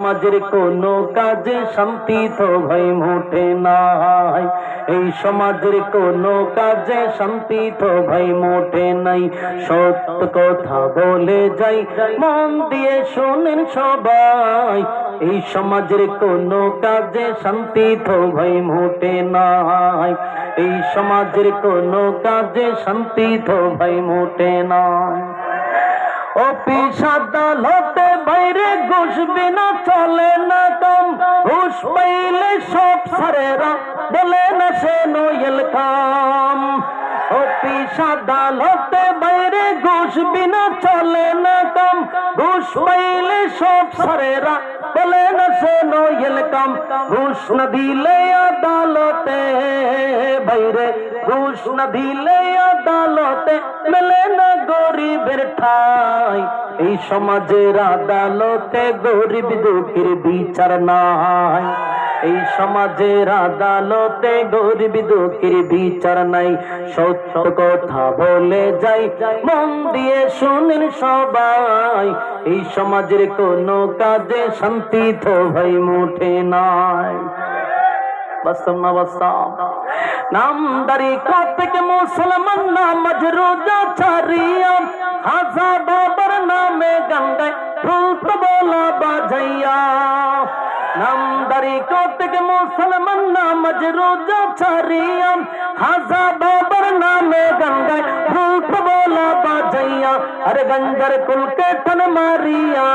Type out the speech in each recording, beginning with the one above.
সমাজের কোনো কাজে শান্তি তো ভাই মোটে নাই। এই সমাজের কোনো কাজে শান্তি তো ভাই মোটে নাই। সত্য কথা বলে যাই, মন দিয়ে শোনেন সবাই। এই সমাজের কোনো কাজে শান্তি তো ভাই মোটে নাই। এই সমাজের কোনো কাজে শান্তি তো ভাই মোটে নাই। অফিস আদালতে বাইরে ঘুষ বিনা চলে না কাম। ঘুষ পাইলে সব সারেরা বলে না সে নয়েল কাম। অফিস আদালতে বাইরে ঘুষ বিনা চলে না কাম। ঘুষ পাইলে সব সারেরা বলে না সে নয়েল কাম। ঘুষ না দিলে আদালতে বাইরে, ঘুষ না দিলে আদালতে মেলে না গরিবের ঠাই। এই সমাজের আদালতে গরিব দুঃখীর বিচার নাই। এই সমাজের আদালতে গরিব দুঃখীর বিচার নাই। সত্য কথা বলে যাই, মন দিয়ে শুনেন সবাই। এই সমাজের কোনো কাজে শান্তি তো ভাই মুঠে নাই। বাস্তব না বাস্তব? নামদারি থেকে মুসলমান নামাজ রোজা ছাড়িয়া হাজা বাবার নামে গঙ্গায় ফুলত বলা বাজাইয়া। নামদারি থেকে মুসলমান নামাজ রোজা ছাড়িয়া হাজা বাবার নামে গঙ্গায় ফুলত বলা বাজাইয়া। अरे गंजर कुल के ठन मारिया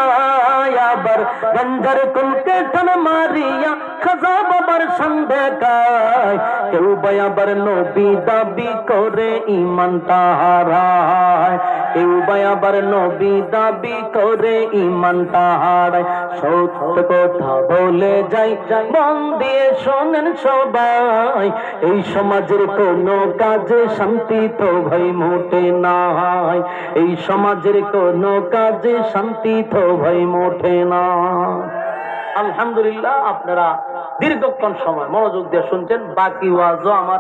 याबर, गंजर कुल के ठन मारिया खजा बाबर संदे गाय। केउ बयाबर नबी दाबी करे ईमान ताहाराय। केउ बयाबर नबी दाबी करे ईमान ताहाराय। সত্য কথা বলে যাই, মন দিয়ে শোনেন সবাই। এই সমাজের কোনো কাজে শান্তি তো ভাই মোটে নাই। এই সমাজের কোনো কাজে শান্তি তো ভাই মোটে না। আলহামদুলিল্লাহ, আপনারা দীর্ঘক্ষণ সময় মনোযোগ দিয়ে শুনছেন। বাকি ওয়াজও আমার